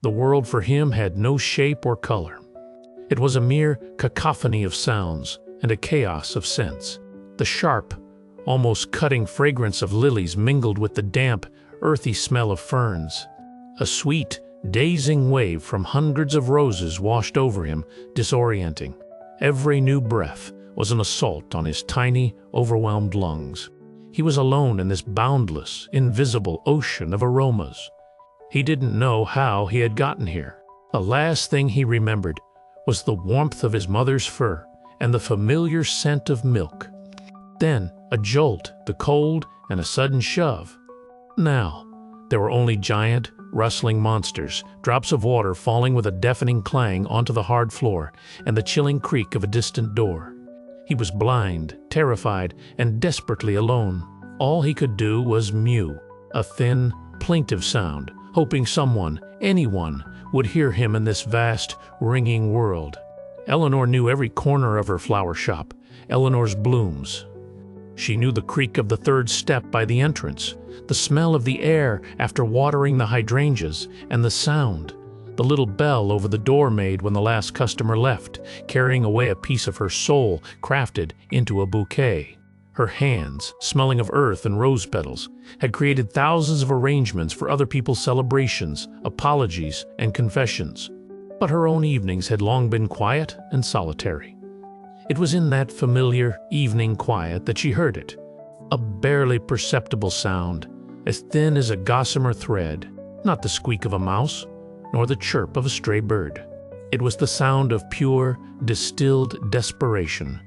The world for him had no shape or color. It was a mere cacophony of sounds and a chaos of scents. The sharp, almost cutting fragrance of lilies mingled with the damp, earthy smell of ferns. A sweet, dazing wave from hundreds of roses washed over him, disorienting. Every new breath was an assault on his tiny, overwhelmed lungs. He was alone in this boundless, invisible ocean of aromas. He didn't know how he had gotten here. The last thing he remembered was the warmth of his mother's fur and the familiar scent of milk. Then a jolt, the cold, and a sudden shove. Now, there were only giant, rustling monsters, drops of water falling with a deafening clang onto the hard floor, and the chilling creak of a distant door. He was blind, terrified, and desperately alone. All he could do was mew, a thin, plaintive sound, hoping someone, anyone, would hear him in this vast, ringing world. Eleanor knew every corner of her flower shop, Eleanor's blooms. She knew the creak of the third step by the entrance, the smell of the air after watering the hydrangeas, and the sound, the little bell over the door made when the last customer left, carrying away a piece of her soul crafted into a bouquet. Her hands, smelling of earth and rose petals, had created thousands of arrangements for other people's celebrations, apologies, and confessions. But her own evenings had long been quiet and solitary. It was in that familiar evening quiet that she heard it, a barely perceptible sound, as thin as a gossamer thread, not the squeak of a mouse, nor the chirp of a stray bird. It was the sound of pure, distilled desperation.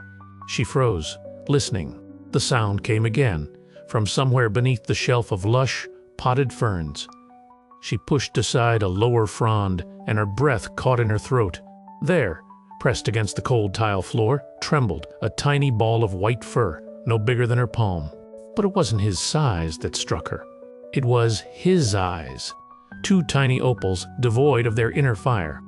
She froze, listening. The sound came again, from somewhere beneath the shelf of lush, potted ferns. She pushed aside a lower frond, and her breath caught in her throat. There, pressed against the cold tile floor, trembled a tiny ball of white fur, no bigger than her palm. But it wasn't his size that struck her. It was his eyes, two tiny opals devoid of their inner fire.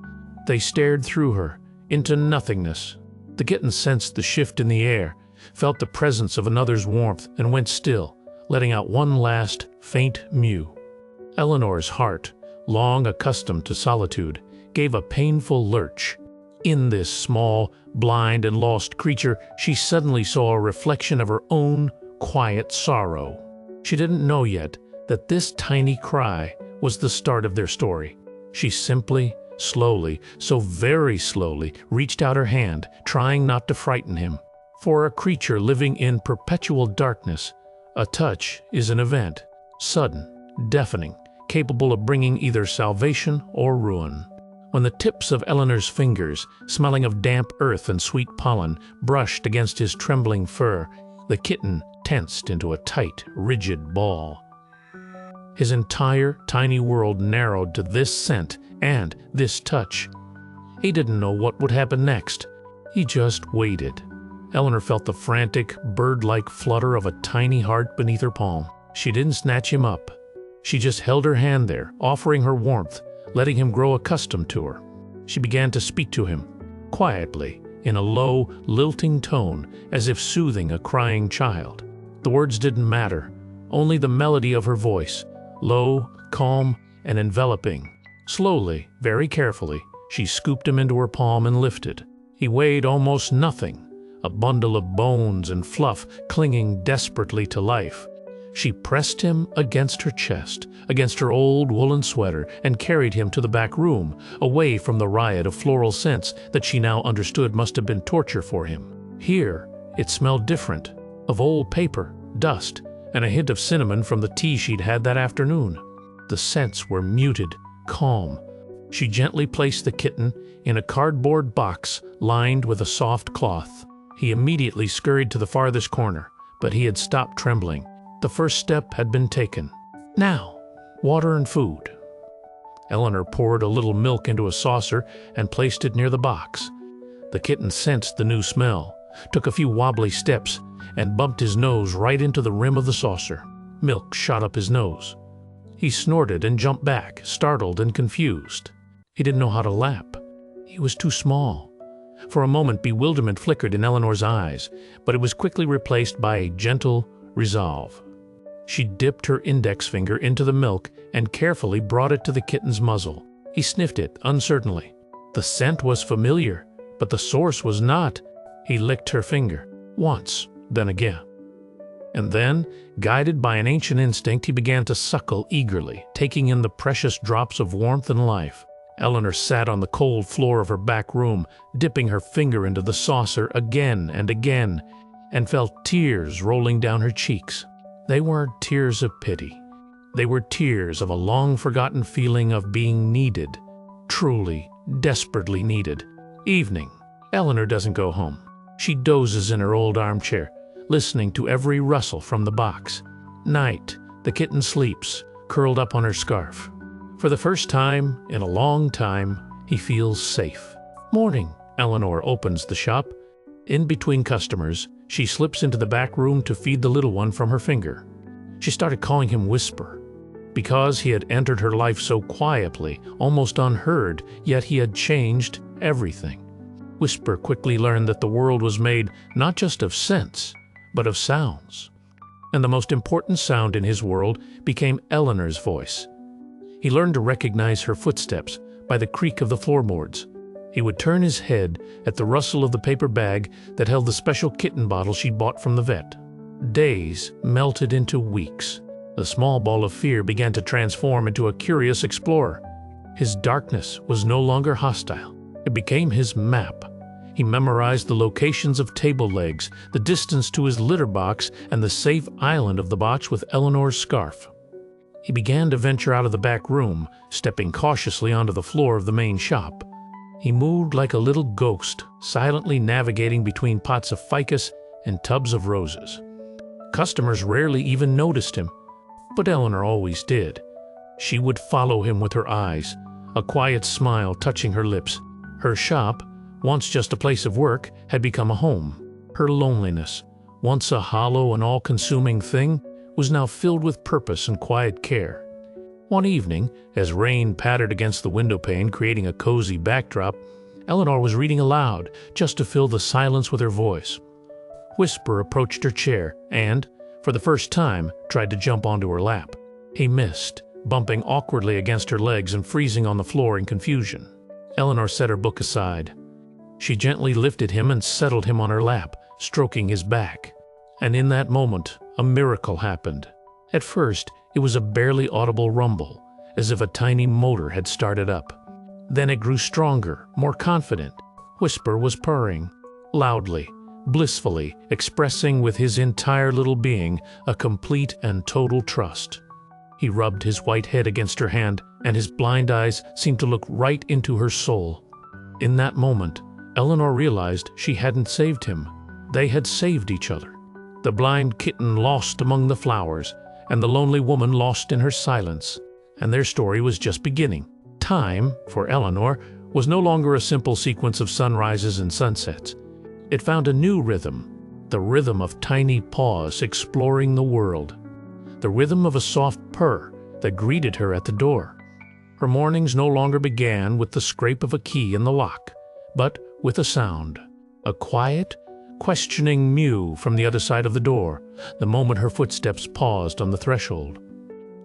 They stared through her, into nothingness. The kitten sensed the shift in the air, felt the presence of another's warmth, and went still, letting out one last, faint mew. Eleanor's heart, long accustomed to solitude, gave a painful lurch. In this small, blind, and lost creature, she suddenly saw a reflection of her own quiet sorrow. She didn't know yet that this tiny cry was the start of their story. She simply, slowly, so very slowly, reached out her hand, trying not to frighten him. For a creature living in perpetual darkness, a touch is an event, sudden, deafening, capable of bringing either salvation or ruin. When the tips of Eleanor's fingers, smelling of damp earth and sweet pollen, brushed against his trembling fur, the kitten tensed into a tight, rigid ball. His entire tiny world narrowed to this scent and this touch. He didn't know what would happen next. He just waited. Eleanor felt the frantic, bird-like flutter of a tiny heart beneath her palm. She didn't snatch him up. She just held her hand there, offering her warmth, letting him grow accustomed to her. She began to speak to him, quietly, in a low, lilting tone, as if soothing a crying child. The words didn't matter, only the melody of her voice, low, calm, and enveloping. Slowly, very carefully, she scooped him into her palm and lifted. He weighed almost nothing, a bundle of bones and fluff clinging desperately to life. She pressed him against her chest, against her old woolen sweater, and carried him to the back room, away from the riot of floral scents that she now understood must have been torture for him. Here, it smelled different, of old paper, dust, and a hint of cinnamon from the tea she'd had that afternoon. The scents were muted, calm. She gently placed the kitten in a cardboard box lined with a soft cloth. He immediately scurried to the farthest corner, but he had stopped trembling. The first step had been taken. Now, water and food. Eleanor poured a little milk into a saucer and placed it near the box. The kitten sensed the new smell, took a few wobbly steps, and bumped his nose right into the rim of the saucer. Milk shot up his nose. He snorted and jumped back, startled and confused. He didn't know how to lap. He was too small. For a moment, bewilderment flickered in Eleanor's eyes, but it was quickly replaced by a gentle resolve. She dipped her index finger into the milk and carefully brought it to the kitten's muzzle. He sniffed it uncertainly. The scent was familiar, but the source was not. He licked her finger, once, then again. And then, guided by an ancient instinct, he began to suckle eagerly, taking in the precious drops of warmth and life. Eleanor sat on the cold floor of her back room, dipping her finger into the saucer again and again, and felt tears rolling down her cheeks. They weren't tears of pity. They were tears of a long-forgotten feeling of being needed, truly, desperately needed. Evening. Eleanor doesn't go home. She dozes in her old armchair, listening to every rustle from the box. Night. The kitten sleeps, curled up on her scarf. For the first time in a long time, he feels safe. Morning. Eleanor opens the shop. In between customers, she slips into the back room to feed the little one from her finger. She started calling him Whisper, because he had entered her life so quietly, almost unheard, yet he had changed everything. Whisper quickly learned that the world was made not just of scents, but of sounds. And the most important sound in his world became Eleanor's voice. He learned to recognize her footsteps by the creak of the floorboards. He would turn his head at the rustle of the paper bag that held the special kitten bottle she'd bought from the vet. Days melted into weeks. The small ball of fear began to transform into a curious explorer. His darkness was no longer hostile. It became his map. He memorized the locations of table legs, the distance to his litter box, and the safe island of the box with Eleanor's scarf. He began to venture out of the back room, stepping cautiously onto the floor of the main shop. He moved like a little ghost, silently navigating between pots of ficus and tubs of roses. Customers rarely even noticed him, but Eleanor always did. She would follow him with her eyes, a quiet smile touching her lips. Her shop, once just a place of work, had become a home. Her loneliness, once a hollow and all-consuming thing, was now filled with purpose and quiet care. One evening, as rain pattered against the windowpane, creating a cozy backdrop, Eleanor was reading aloud, just to fill the silence with her voice. Whisper approached her chair and, for the first time, tried to jump onto her lap. He missed, bumping awkwardly against her legs and freezing on the floor in confusion. Eleanor set her book aside. She gently lifted him and settled him on her lap, stroking his back. And in that moment, a miracle happened. At first, it was a barely audible rumble, as if a tiny motor had started up. Then it grew stronger, more confident. Whisper was purring, loudly, blissfully, expressing with his entire little being a complete and total trust. He rubbed his white head against her hand, and his blind eyes seemed to look right into her soul. In that moment, Eleanor realized she hadn't saved him. They had saved each other. The blind kitten lost among the flowers, and the lonely woman lost in her silence. And their story was just beginning. Time, for Eleanor, was no longer a simple sequence of sunrises and sunsets. It found a new rhythm, the rhythm of tiny paws exploring the world, the rhythm of a soft purr that greeted her at the door. Her mornings no longer began with the scrape of a key in the lock, but with a sound, a quiet, questioning mew from the other side of the door, the moment her footsteps paused on the threshold.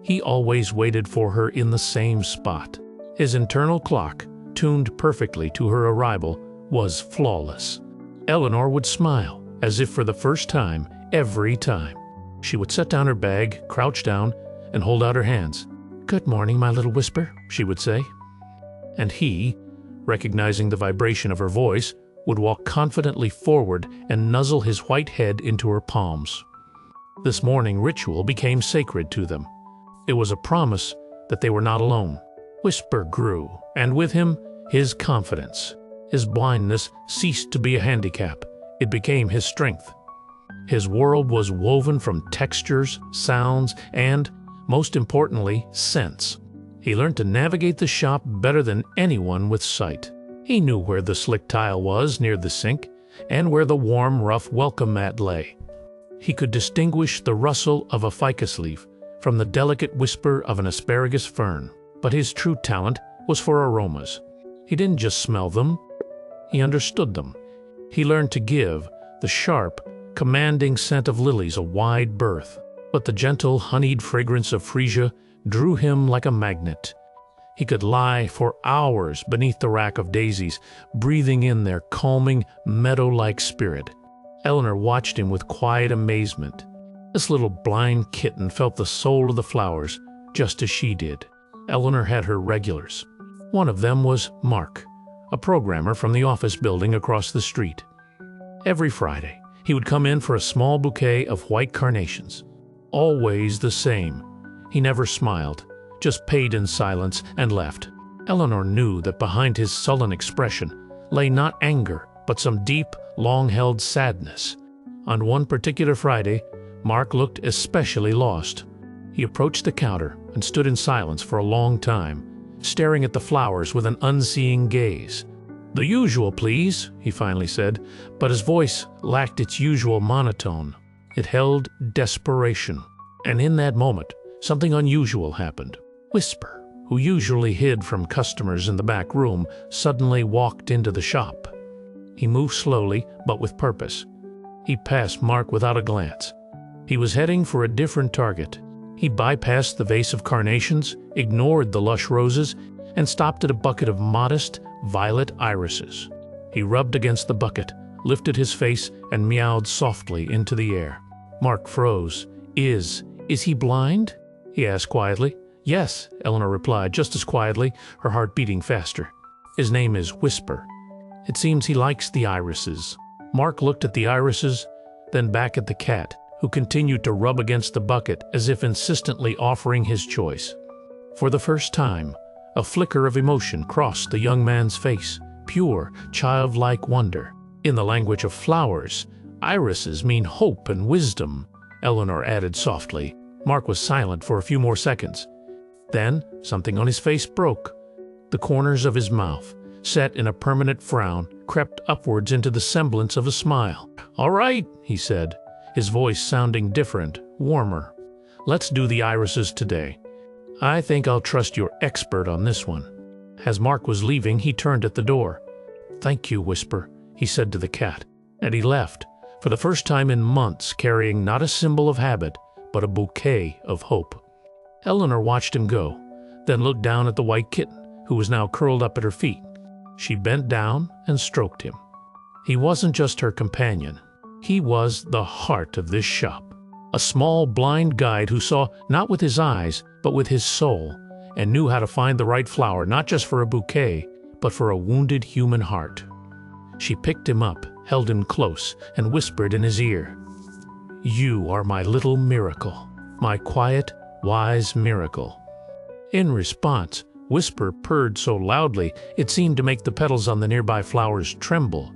He always waited for her in the same spot. His internal clock, tuned perfectly to her arrival, was flawless. Eleanor would smile, as if for the first time, every time. She would set down her bag, crouch down, and hold out her hands. "Good morning, my little Whisper," she would say. And he, recognizing the vibration of her voice, would walk confidently forward and nuzzle his white head into her palms. This morning ritual became sacred to them. It was a promise that they were not alone. Whisper grew, and with him, his confidence. His blindness ceased to be a handicap. It became his strength. His world was woven from textures, sounds, and, most importantly, scents. He learned to navigate the shop better than anyone with sight. He knew where the slick tile was near the sink, and where the warm, rough welcome mat lay. He could distinguish the rustle of a ficus leaf from the delicate whisper of an asparagus fern. But his true talent was for aromas. He didn't just smell them, he understood them. He learned to give the sharp, commanding scent of lilies a wide berth, but the gentle, honeyed fragrance of freesia drew him like a magnet. He could lie for hours beneath the rack of daisies, breathing in their calming, meadow-like spirit. Eleanor watched him with quiet amazement. This little blind kitten felt the soul of the flowers, just as she did. Eleanor had her regulars. One of them was Mark, a programmer from the office building across the street. Every Friday, he would come in for a small bouquet of white carnations. Always the same. He never smiled, just paid in silence and left. Eleanor knew that behind his sullen expression lay not anger, but some deep, long-held sadness. On one particular Friday, Mark looked especially lost. He approached the counter and stood in silence for a long time, staring at the flowers with an unseeing gaze. "The usual, please," he finally said, but his voice lacked its usual monotone. It held desperation. And in that moment, something unusual happened. Whisper, who usually hid from customers in the back room, suddenly walked into the shop. He moved slowly, but with purpose. He passed Mark without a glance. He was heading for a different target. He bypassed the vase of carnations, ignored the lush roses, and stopped at a bucket of modest, violet irises. He rubbed against the bucket, lifted his face, and meowed softly into the air. Mark froze. Is he blind?" he asked quietly. "Yes," Eleanor replied, just as quietly, her heart beating faster. "His name is Whisper. It seems he likes the irises." Mark looked at the irises, then back at the cat, who continued to rub against the bucket as if insistently offering his choice. For the first time, a flicker of emotion crossed the young man's face, pure, childlike wonder. "In the language of flowers, irises mean hope and wisdom," Eleanor added softly. Mark was silent for a few more seconds. Then something on his face broke. The corners of his mouth, set in a permanent frown, crept upwards into the semblance of a smile. "All right," he said, his voice sounding different, warmer. "Let's do the irises today. I think I'll trust your expert on this one." As Mark was leaving, he turned at the door. "Thank you, Whisper," he said to the cat, and he left, for the first time in months, carrying not a symbol of habit, but a bouquet of hope. Eleanor watched him go, then looked down at the white kitten, who was now curled up at her feet. She bent down and stroked him. He wasn't just her companion. He was the heart of this shop. A small, blind guide who saw not with his eyes, but with his soul, and knew how to find the right flower not just for a bouquet, but for a wounded human heart. She picked him up, held him close, and whispered in his ear, "You are my little miracle, my quiet, wise miracle." In response, Whisper purred so loudly it seemed to make the petals on the nearby flowers tremble.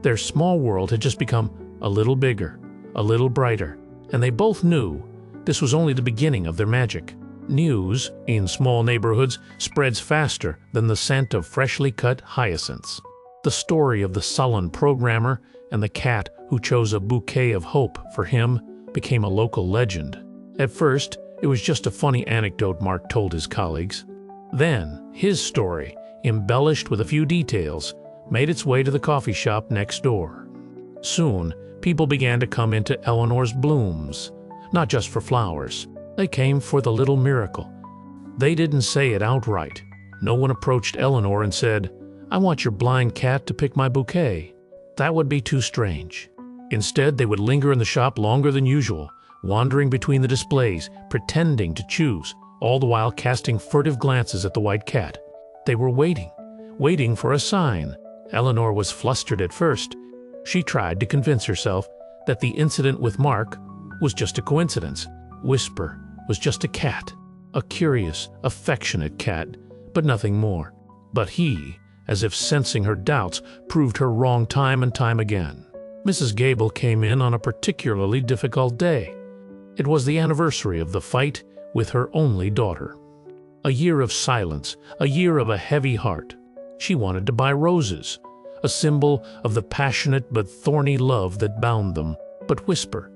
Their small world had just become a little bigger, a little brighter, and they both knew this was only the beginning of their magic. News, in small neighborhoods, spreads faster than the scent of freshly cut hyacinths. The story of the sullen programmer and the cat who chose a bouquet of hope for him became a local legend. At first, it was just a funny anecdote Mark told his colleagues. Then, his story, embellished with a few details, made its way to the coffee shop next door. Soon, people began to come into Eleanor's blooms, not just for flowers. They came for the little miracle. They didn't say it outright. No one approached Eleanor and said, "I want your blind cat to pick my bouquet." That would be too strange. Instead, they would linger in the shop longer than usual, wandering between the displays, pretending to choose, all the while casting furtive glances at the white cat. They were waiting for a sign. Eleanor was flustered at first. She tried to convince herself that the incident with Mark was just a coincidence. Whisper was just a cat, a curious, affectionate cat, but nothing more. But he, as if sensing her doubts, proved her wrong time and time again. Mrs. Gable came in on a particularly difficult day. It was the anniversary of the fight with her only daughter. A year of silence, a year of a heavy heart. She wanted to buy roses, a symbol of the passionate but thorny love that bound them. But Whisper,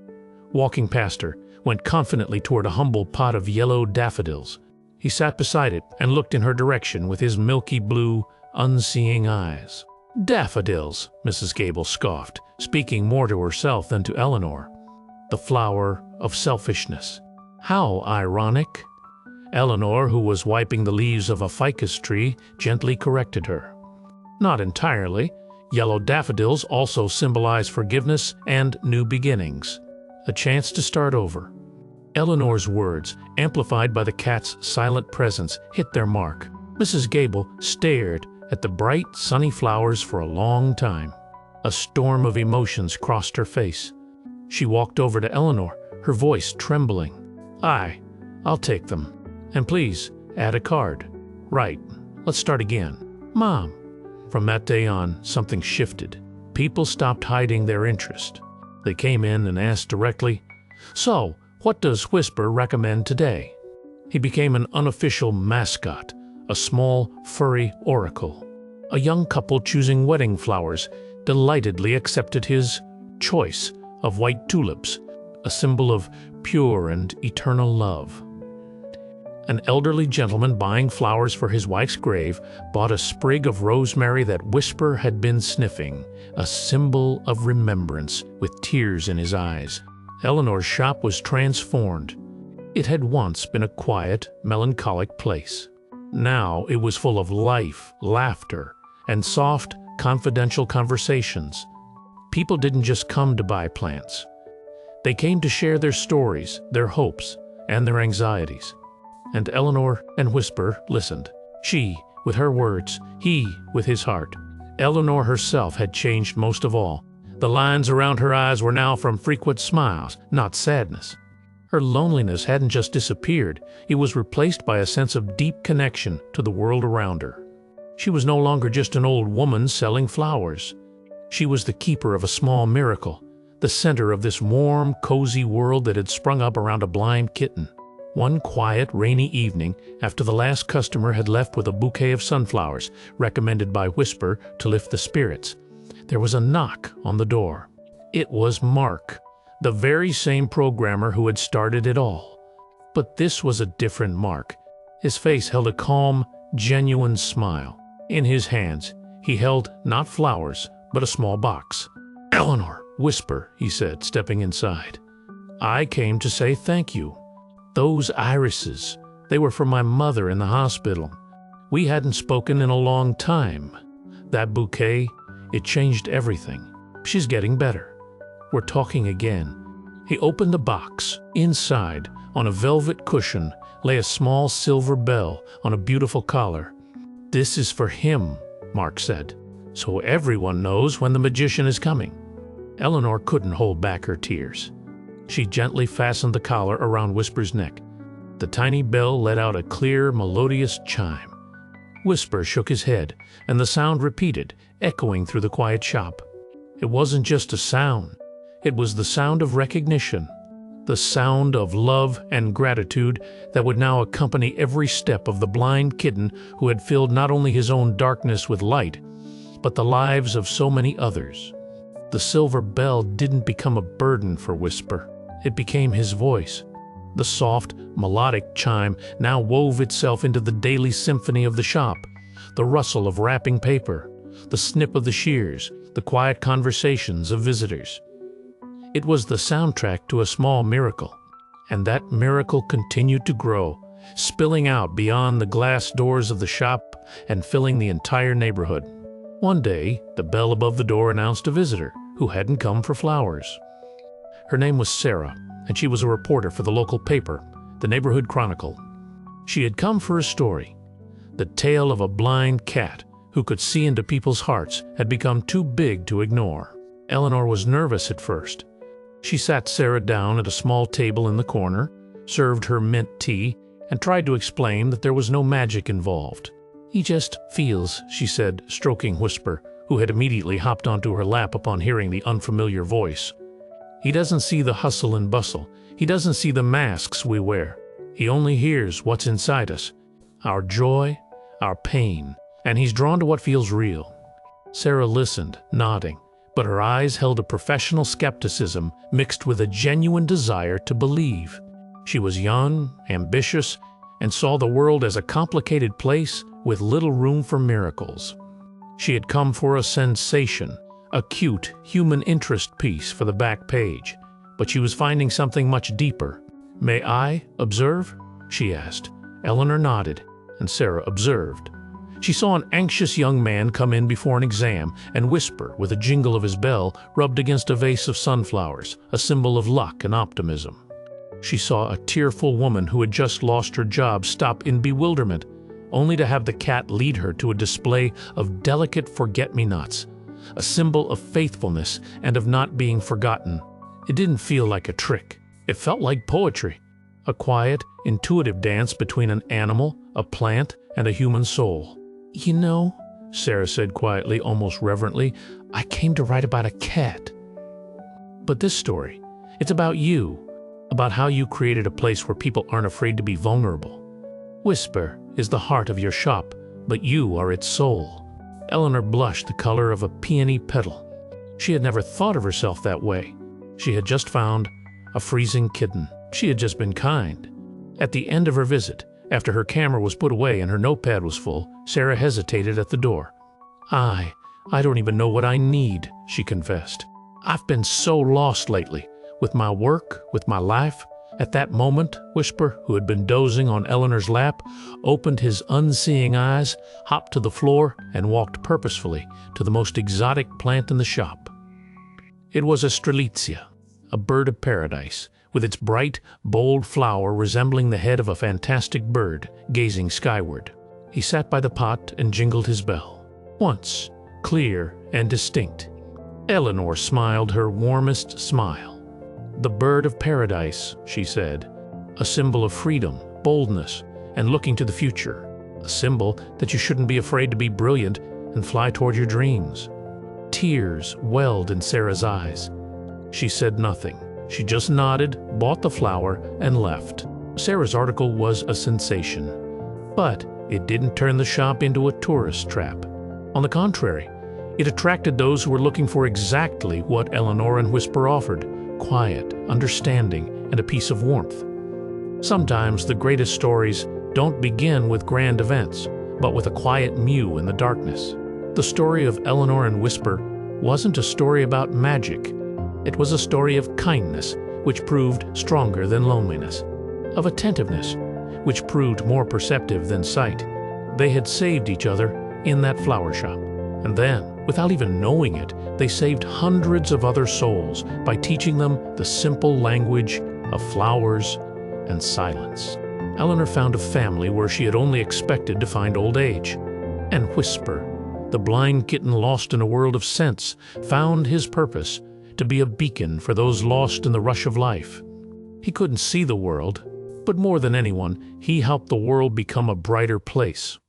walking past her, went confidently toward a humble pot of yellow daffodils. He sat beside it and looked in her direction with his milky blue, unseeing eyes. "Daffodils," Mrs. Gable scoffed, speaking more to herself than to Eleanor. "The flower of selfishness. How ironic." Eleanor, who was wiping the leaves of a ficus tree, gently corrected her. Not entirely. Yellow daffodils also symbolize forgiveness and new beginnings. A chance to start over. Eleanor's words, amplified by the cat's silent presence, hit their mark. Mrs. Gable stared at the bright, sunny flowers for a long time. A storm of emotions crossed her face. She walked over to Eleanor, her voice trembling. I'll take them. And please, add a card. Right, let's start again. Mom. From that day on, something shifted. People stopped hiding their interest. They came in and asked directly, "So, what does Whisper recommend today?" He became an unofficial mascot, a small, furry oracle. A young couple choosing wedding flowers delightedly accepted his choice of white tulips, a symbol of pure and eternal love. An elderly gentleman buying flowers for his wife's grave bought a sprig of rosemary that Whisper had been sniffing, a symbol of remembrance, with tears in his eyes. Eleanor's shop was transformed. It had once been a quiet, melancholic place. Now it was full of life, laughter, and soft, confidential conversations. People didn't just come to buy plants. They came to share their stories, their hopes, and their anxieties. And Eleanor and Whisper listened. She with her words, he with his heart. Eleanor herself had changed most of all. The lines around her eyes were now from frequent smiles, not sadness. Her loneliness hadn't just disappeared, it was replaced by a sense of deep connection to the world around her. She was no longer just an old woman selling flowers. She was the keeper of a small miracle, the center of this warm, cozy world that had sprung up around a blind kitten. One quiet, rainy evening, after the last customer had left with a bouquet of sunflowers, recommended by Whisper to lift the spirits, there was a knock on the door. It was Mark, the very same programmer who had started it all. But this was a different Mark. His face held a calm, genuine smile. In his hands, he held not flowers, but a small box. "Eleanor, Whisper," he said, stepping inside. "I came to say thank you. Those irises, they were for my mother in the hospital. We hadn't spoken in a long time. That bouquet, it changed everything. She's getting better. We're talking again." He opened the box. Inside, on a velvet cushion, lay a small silver bell on a beautiful collar. "This is for him," Mark said, "so everyone knows when the magician is coming." Eleanor couldn't hold back her tears. She gently fastened the collar around Whisper's neck. The tiny bell let out a clear, melodious chime. Whisper shook his head, and the sound repeated, echoing through the quiet shop. It wasn't just a sound. It was the sound of recognition, the sound of love and gratitude that would now accompany every step of the blind kitten who had filled not only his own darkness with light, but the lives of so many others. The silver bell didn't become a burden for Whisper. It became his voice. The soft, melodic chime now wove itself into the daily symphony of the shop, the rustle of wrapping paper, the snip of the shears, the quiet conversations of visitors. It was the soundtrack to a small miracle, and that miracle continued to grow, spilling out beyond the glass doors of the shop and filling the entire neighborhood. One day, the bell above the door announced a visitor who hadn't come for flowers. Her name was Sarah, and she was a reporter for the local paper, the Neighborhood Chronicle. She had come for a story. The tale of a blind cat who could see into people's hearts had become too big to ignore. Eleanor was nervous at first. She sat Sarah down at a small table in the corner, served her mint tea, and tried to explain that there was no magic involved. "He just feels," she said, stroking Whisper, who had immediately hopped onto her lap upon hearing the unfamiliar voice. "He doesn't see the hustle and bustle. He doesn't see the masks we wear. He only hears what's inside us, our joy, our pain, and he's drawn to what feels real." Sarah listened, nodding, but her eyes held a professional skepticism mixed with a genuine desire to believe. She was young, ambitious, and saw the world as a complicated place with little room for miracles. She had come for a sensation, a cute, human interest piece for the back page, but she was finding something much deeper. "May I observe?" she asked, Eleanor nodded, and Sarah observed. She saw an anxious young man come in before an exam, and Whisper, with a jingle of his bell, rubbed against a vase of sunflowers, a symbol of luck and optimism. She saw a tearful woman who had just lost her job stop in bewilderment, only to have the cat lead her to a display of delicate forget-me-nots, a symbol of faithfulness and of not being forgotten. It didn't feel like a trick. It felt like poetry, a quiet, intuitive dance between an animal, a plant, and a human soul. "You know," Sarah said quietly, almost reverently, "I came to write about a cat. But this story, it's about you, about how you created a place where people aren't afraid to be vulnerable. Whisper is the heart of your shop, but you are its soul." Eleanor blushed the color of a peony petal. She had never thought of herself that way. She had just found a freezing kitten. She had just been kind. At the end of her visit, after her camera was put away and her notepad was full, Sarah hesitated at the door. I don't even know what I need," she confessed. "I've been so lost lately, with my work, with my life." At that moment, Whisper, who had been dozing on Eleanor's lap, opened his unseeing eyes, hopped to the floor, and walked purposefully to the most exotic plant in the shop. It was a strelitzia, a bird of paradise, with its bright, bold flower resembling the head of a fantastic bird, gazing skyward. He sat by the pot and jingled his bell. Once, clear and distinct. Eleanor smiled her warmest smile. "The bird of paradise," she said, "a symbol of freedom, boldness, and looking to the future. A symbol that you shouldn't be afraid to be brilliant and fly toward your dreams." Tears welled in Sarah's eyes. She said nothing. She just nodded, bought the flower, and left. Sarah's article was a sensation. But it didn't turn the shop into a tourist trap. On the contrary, it attracted those who were looking for exactly what Eleanor and Whisper offered: quiet, understanding, and a piece of warmth. Sometimes the greatest stories don't begin with grand events, but with a quiet mew in the darkness. The story of Eleanor and Whisper wasn't a story about magic. It was a story of kindness, which proved stronger than loneliness, of attentiveness, which proved more perceptive than sight. They had saved each other in that flower shop, and then, without even knowing it, they saved hundreds of other souls by teaching them the simple language of flowers and silence. Eleanor found a family where she had only expected to find old age. And Whisper, the blind kitten lost in a world of sense, found his purpose: to be a beacon for those lost in the rush of life. He couldn't see the world, but more than anyone, he helped the world become a brighter place.